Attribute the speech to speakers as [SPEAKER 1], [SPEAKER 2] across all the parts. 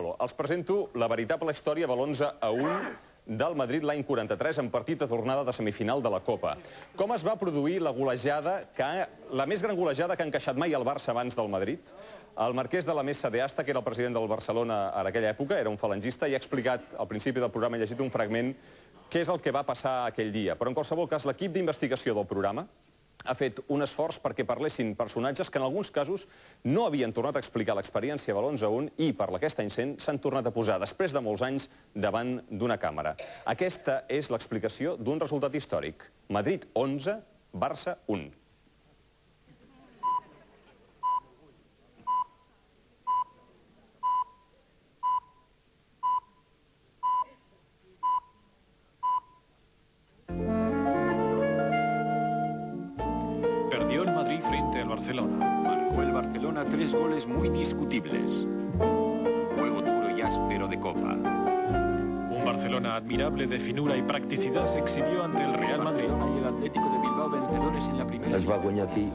[SPEAKER 1] Els presento la veritable història de l'11-1 del Madrid l'any 43 en partit de tornada de semifinal de la Copa. Com es va produir la golejada, la més gran golejada que ha encaixat mai el Barça abans del Madrid? El marquès de la Mesa de Asta, que era el president del Barcelona en aquella època, era un falangista, i ha explicat al principi del programa, he llegit un fragment, què és el que va passar aquell dia. Però en qualsevol cas, l'equip d'investigació del programa ha fet un esforç perquè parlessin personatges que en alguns casos no havien tornat a explicar l'experiència de l'11-1 i per la que aquest any s'han tornat a posar, després de molts anys, davant d'una càmera. Aquesta és l'explicació d'un resultat històric. Madrid 11, Barça 1.
[SPEAKER 2] Perdió el Madrid frente al Barcelona.
[SPEAKER 3] Marcó el Barcelona 3 goles muy discutibles. Juego duro y áspero de Copa.
[SPEAKER 2] Un Barcelona admirable de finura y practicidad se exhibió ante el Real Madrid.
[SPEAKER 3] Y el Atlético de Bilbao vencedores en la primera...
[SPEAKER 4] Es va guanyar aquí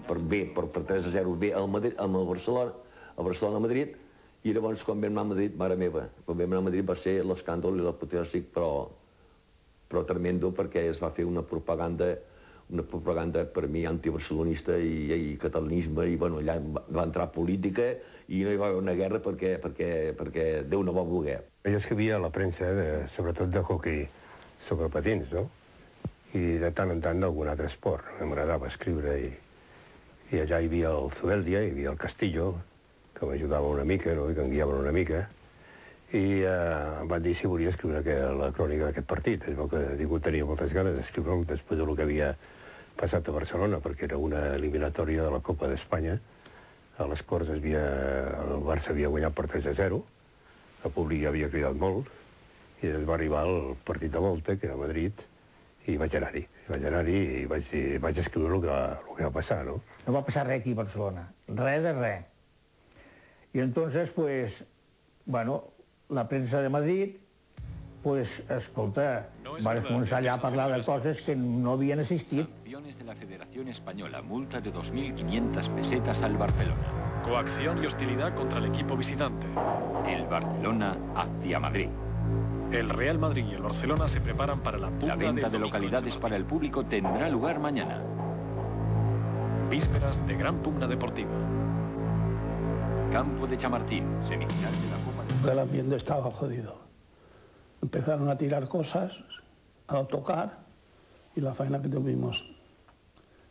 [SPEAKER 4] per 3-0 bé amb el Barcelona-Madrid, i llavors quan vam anar a Madrid, mare meva, quan vam anar a Madrid va ser l'escàndol i l'apoteòsic, però tremendo, perquè es va fer una propaganda per mi antibarcelonista i catalanisme, i bueno, allà va entrar política i no hi va haver una guerra perquè Déu no va voler.
[SPEAKER 5] Jo escrivia a la premsa, sobretot de hoquei sobre patins, no? I de tant en tant d'algun altre esport. M'agradava escriure i allà hi havia el Zubeldia, hi havia el Castillo, que m'ajudava una mica, no? I que em guiaven una mica. I em van dir si volia escriure la crònica d'aquest partit. És que ningú tenia moltes ganes d'escriure-ho després del que havia passat a Barcelona, perquè era una eliminatòria de la Copa d'Espanya. A les Corts el Barça havia guanyat per 3-0, el públic havia cridat molt, i es va arribar al partit de volta, que era a Madrid, i vaig anar-hi. I vaig escriure el que va passar, no?
[SPEAKER 6] No va passar res aquí a Barcelona, res de res. I entonces, pues, bueno, la premsa de Madrid, pues, escolta, va començar allà a parlar de coses que no havien assistit.
[SPEAKER 3] Sanciones de la Federación Española, multa de 2.500 pesetas al Barcelona.
[SPEAKER 2] Coacción y hostilidad contra el equipo visitante.
[SPEAKER 3] El Barcelona hacia Madrid.
[SPEAKER 2] El Real Madrid y el Barcelona se preparan para la pugna
[SPEAKER 3] La venta de
[SPEAKER 2] domingo
[SPEAKER 3] localidades
[SPEAKER 2] en
[SPEAKER 3] para el público tendrá lugar mañana.
[SPEAKER 2] Vísperas de gran pugna deportiva.
[SPEAKER 3] Campo de Chamartín, semifinal de la Copa de...
[SPEAKER 7] El ambiente estaba jodido. Empezaron a tirar cosas, a tocar, y la faena que tuvimos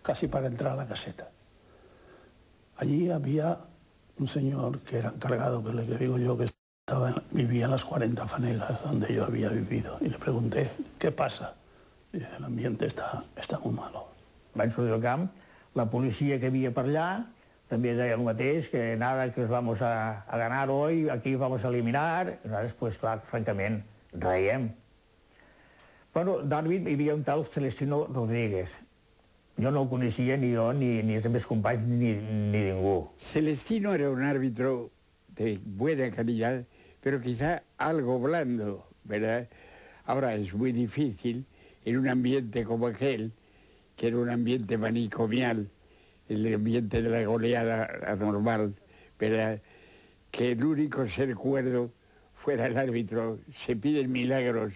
[SPEAKER 7] casi para entrar a la caseta. Allí había un señor que era encargado, que le digo yo, que vivía en las 40 fanegas donde yo había vivido, y le pregunté, ¿qué pasa? Y dice, el ambiente está muy malo.
[SPEAKER 6] Vaig sortir del camp, la policia que havia per allà també deia el mateix, que nada, que vamos a ganar hoy, aquí vamos a eliminar. Nosaltres, pues clar, francament, reiem. Bueno, d'àrbit hi havia un tal Celestino Rodríguez. Jo no el coneixia ni jo, ni els meus companys, ni ningú.
[SPEAKER 8] Celestino era un árbitro de buena calidad, pero quizá algo blando, ¿verdad? Ahora es muy difícil en un ambiente como aquel, que era un ambiente manicomial, el ambiente de la goleada anormal, ¿verdad? Que el único ser cuerdo fuera el árbitro. Se piden milagros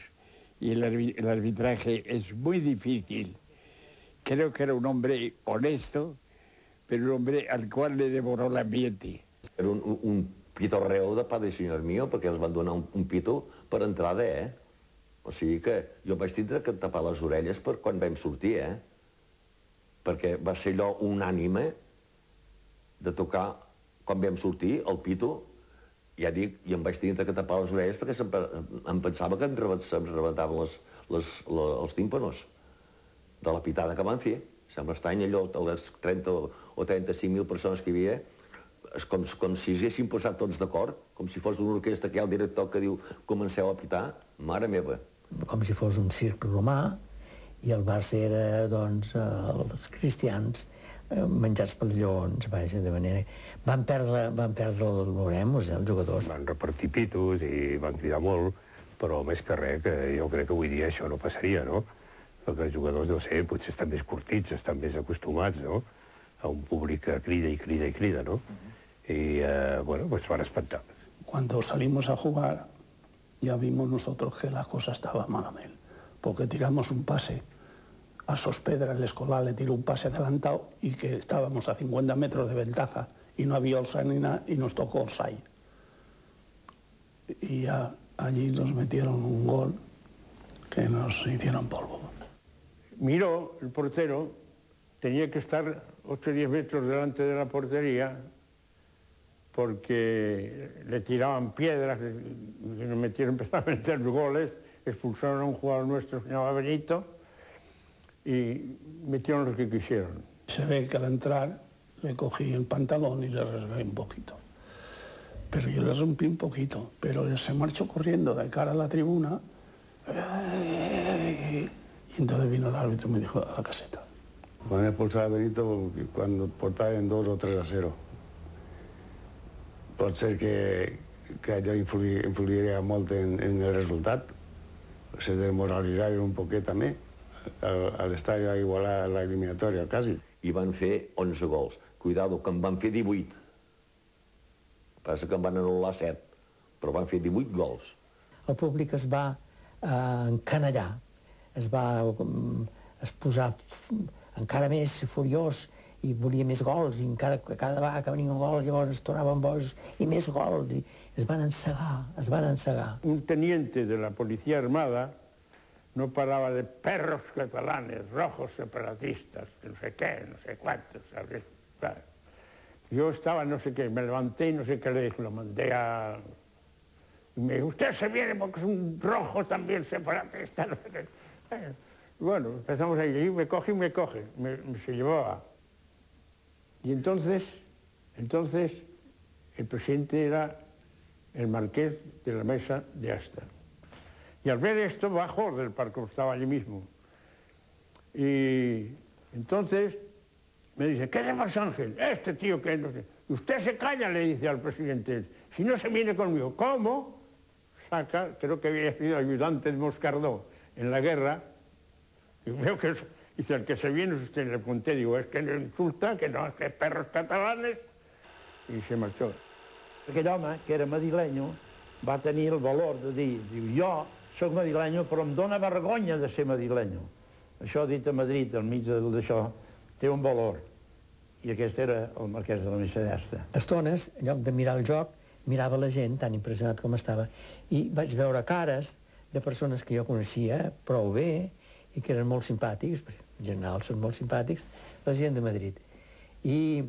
[SPEAKER 8] y el arbitraje es muy difícil. Creo que era un hombre honesto, pero un hombre al cual le devoró el ambiente.
[SPEAKER 4] Era un pitorreo de padre i senyor mío, perquè els van donar un pito per entrada, O sigui que jo vaig tindre que tapar les orelles per quan vam sortir, Perquè va ser allò unànime de tocar, quan vam sortir, el pito, ja dic, i em vaig tindre que tapar les orelles perquè em pensava que em rebentaven els tímpanos de la pitada que van fer. Sembla estrany allò, les 30 o 35.000 persones que hi havia, com si s'haguessin posat tots d'acord, com si fos una orquestra que hi ha el director que diu comenceu a pitar, mare meva.
[SPEAKER 9] Com si fos un circ romà, i el Barça era, doncs, els cristians menjats pels lleons, vaja, de manera... Van perdre l'Oremus, els jugadors.
[SPEAKER 5] Van repartir pitos i van cridar molt, però més que res, que jo crec que avui dia això no passaria, no? Perquè els jugadors, no sé, potser estan més curtits, estan més acostumats, no?, a un públic que crida i crida i crida, no? I, bueno, doncs van espantar.
[SPEAKER 7] Cuando salimos a jugar, ya vimos nosotros que la cosa estaba malamente, porque tiramos un pase a Sospedra, el Escolar le tiró un pase adelantado y que estábamos a 50 metros de ventaja y no había offside ni nada y nos tocó offside. Y ya allí nos metieron un gol que nos hicieron polvo.
[SPEAKER 5] Miró, el portero, tenía que estar 8 o 10 metros delante de la portería porque le tiraban piedras, empezaron a meter goles, expulsaron a un jugador nuestro, se llamaba Benito, y metieron lo que quisieron.
[SPEAKER 7] Se ve que al entrar le cogí el pantalón y le resbalé un poquito. Pero yo le rompí un poquito, pero él se marchó corriendo de cara a la tribuna y entonces vino el árbitro y me dijo a la caseta.
[SPEAKER 10] Van a expulsar a Benito cuando portaven 2 o 3-0. Pot ser que allò influiria molt en el resultat. Se desmoralitzaven un poquet també. A l'estadi va igualar l'eliminatòria, quasi.
[SPEAKER 4] I van fer 11 gols. Cuidado, que en van fer 18. Passa que en van anul·lar 7, però van fer 18 gols.
[SPEAKER 9] El públic es va encanallar, es posar encara més furiós i volia més gols, i cada vegada que venia un gol llavors es tornaven bojos i més gols, i es van encegar.
[SPEAKER 5] Un teniente de la Policía Armada no paraba de perros catalanes, rojos separatistas, no sé qué, no sé cuántos, ¿sabes? Yo estaba no sé qué, me levanté y no sé qué le dije, lo mandé a... Y me dijo, usted se viene porque es un rojo también separatista, no sé qué. Bueno, empezamos ahí, y me coge, se llevaba. Y entonces el presidente era el marqués de la mesa de Asta. Y al ver esto bajó del parque, estaba allí mismo. Y entonces me dice, ¿qué le pasa, Ángel? Este tío que no sé. Usted se calla, le dice al presidente, si no se viene conmigo. ¿Cómo? Saca, creo que había sido ayudante de Moscardó en la guerra, y veo que dice, el que se viene es usted, le pregunté, digo, es que no insulta, que no, es que perros catalanes, y se marchó.
[SPEAKER 11] Aquell home, que era madrilenyo, va tenir el valor de dir, diu, jo soc madrilenyo, però em dóna vergonya de ser madrilenyo. Això dit a Madrid, al mig d'això, té un valor. I aquest era el marquès de la Mesa d'Asta.
[SPEAKER 9] A estones, en lloc de mirar el joc, mirava la gent, tan impressionat com estava, i vaig veure cares de persones que jo coneixia prou bé i que eren molt simpàtics, en general són molt simpàtics, la gent de Madrid. I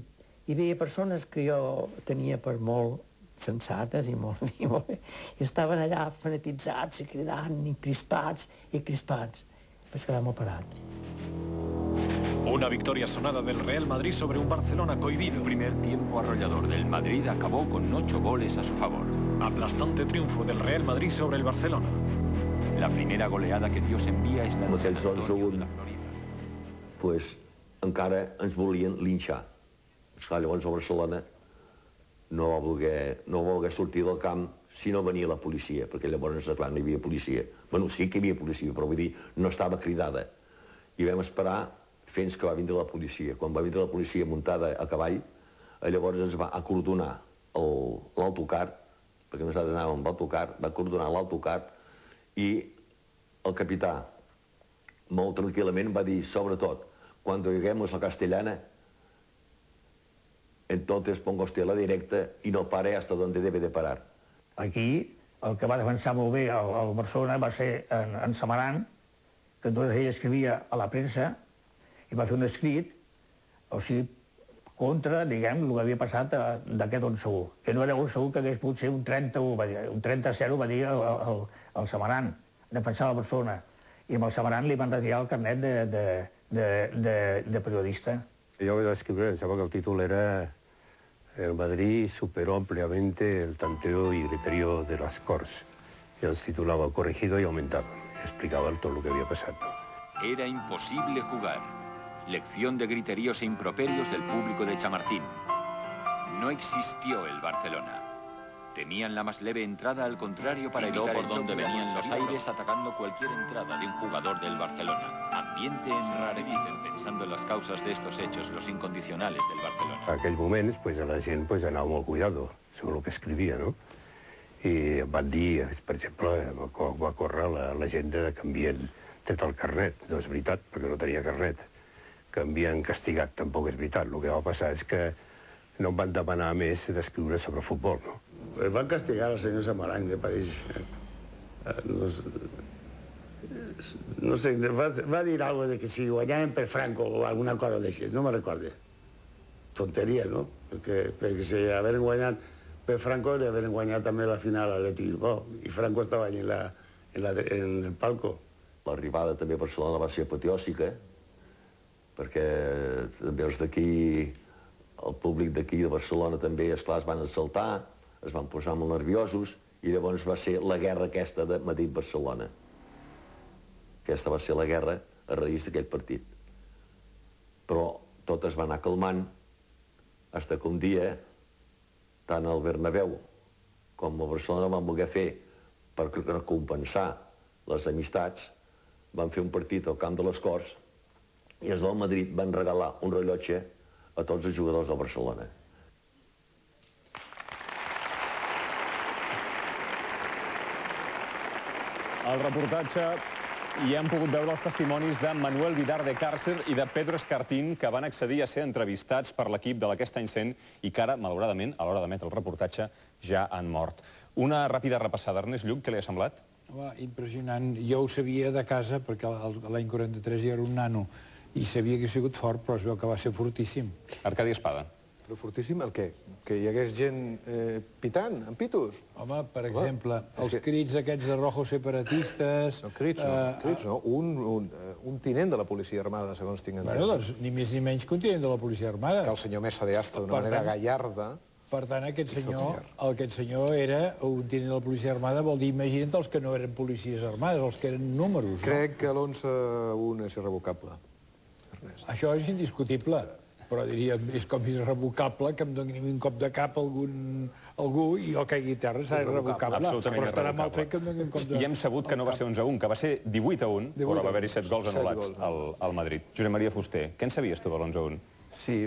[SPEAKER 9] veia persones que jo tenia per molt sensates i molt bé, i estaven allà fanatitzats i cridant, i crispats. Vaig quedar molt parat.
[SPEAKER 2] Una victoria sonada del Real Madrid sobre un Barcelona cohibido.
[SPEAKER 3] El primer tiempo arrollador del Madrid acabó con 8 goles a su favor.
[SPEAKER 2] Aplastante triunfo del Real Madrid sobre el Barcelona.
[SPEAKER 3] La primera goleada que Dios envía es la de San Antonio de la Florida.
[SPEAKER 4] Pues encara ens volien linxar. Esclar, llavors a Barcelona no va voler sortir del camp si no venia la policia, perquè llavors, clar, no hi havia policia. Bueno, sí que hi havia policia, però vull dir, no estava cridada. I vam esperar fins que va vindre la policia. Quan va vindre la policia muntada a cavall, llavors ens va acordonar l'autocar, perquè nosaltres anàvem amb l'autocar, va acordonar l'autocar i el capità, molt tranquil·lament, va dir, sobretot, cuando lleguemos a Castellana, entonces ponga usted la directa y no pare hasta donde debe de parar.
[SPEAKER 6] Aquí el que va defensar molt bé el Barcelona va ser en Samaran, que entonces ell escrivia a la premsa i va fer un escrit, o sigui, contra, diguem, el que havia passat d'aquest 11-1. Que no era 11-1, que hagués pogut ser un 30-1, va dir, un 30-0, va dir el Samaran, defensava el Barcelona. I amb el Samaran li van retirar el carnet de periodista.
[SPEAKER 5] Yo voy a escribir, sabía que el título era El Madrid superó ampliamente el tanteo y griterío de las Corts. Y se titulaba Corregido y aumentado. Y explicaba todo lo que había pasado.
[SPEAKER 3] Era imposible jugar. Lección de griteríos e improperios del público de Chamartín. No existió el Barcelona. Tenían la más leve entrada al contrario para evitar por donde venían los aires atacando cualquier entrada de un jugador del Barcelona. Ambiente enrarecido, pensando en las causas de estos hechos, los incondicionales del Barcelona.
[SPEAKER 5] En aquell moment, pues, la gent pues, anava molt cuidado sobre el que escrivia, no? I em van dir, per exemple, va córrer la llegenda de que havien tret el carnet. No és veritat, perquè no tenia carnet. Que havien castigat, tampoc és veritat. El que va passar és que no em van demanar més d'escriure sobre futbol, no?
[SPEAKER 10] Van castigar al senyor Samarany de París. No sé, va dir alguna de que si guanyaven per Franco o alguna cosa d'això, no me recordo. Tonteria, no? Perquè si haveren guanyat per Franco, li haveren guanyat també la final a l'Atlètic Bilbao, i Franco estava allà en el palco.
[SPEAKER 4] L'arribada també a Barcelona va ser apoteòsica, perquè també els d'aquí, el públic d'aquí de Barcelona també, esclar, es van exaltar, es van posar molt nerviosos, i llavors va ser la guerra aquesta de Madrid-Barcelona. Aquesta va ser la guerra a raïs d'aquell partit. Però tot es va anar calmant, fins que un dia, tant el Bernabéu com el Barcelona van voler fer, per recompensar les amistats, van fer un partit al camp de les Corts, i els del Madrid van regalar un rellotge a tots els jugadors del Barcelona.
[SPEAKER 1] Al reportatge hi hem pogut veure els testimonis de Manuel Vidar de Càrcer i de Pedro Escartín, que van accedir a ser entrevistats per l'equip de l'Aquest Any 100 i que ara, malauradament, a l'hora d'emetre el reportatge, ja han mort. Una ràpida repassada. Ernest Lluc, què li ha semblat?
[SPEAKER 12] Impressionant. Jo ho sabia de casa, perquè l'any 43 jo era un nano, i sabia que ha sigut fort, però es veu que va ser fortíssim.
[SPEAKER 1] Arcadi Espada.
[SPEAKER 13] Però fortíssim el què? Que hi hagués gent pitant, amb pitos?
[SPEAKER 12] Home, per exemple, els crits aquests de rojos separatistes...
[SPEAKER 13] No, crits no. Un tinent de la policia armada, segons tinc entès.
[SPEAKER 12] Bueno, doncs, ni més ni menys que un tinent de la policia armada.
[SPEAKER 13] Que el senyor Mesa de Asta, d'una manera gallarda...
[SPEAKER 12] Per tant, aquest senyor era un tinent de la policia armada, vol dir, imagina't els que no eren policies armades, els que eren números.
[SPEAKER 13] Crec que l'11-1 és irrevocable.
[SPEAKER 12] Això és indiscutible. Però diríem, és com irrevocable que em doni un cop de cap algú i jo caigui a terra, serà irrevocable. Però estarà mal fet que em doni un cop de cap.
[SPEAKER 1] I hem sabut que no va ser 11-1, que va ser 18-1, però va haver-hi 7 gols anul·lats al Madrid. Josep Maria Fuster, què en sabies tu de l'11-1?
[SPEAKER 14] Sí,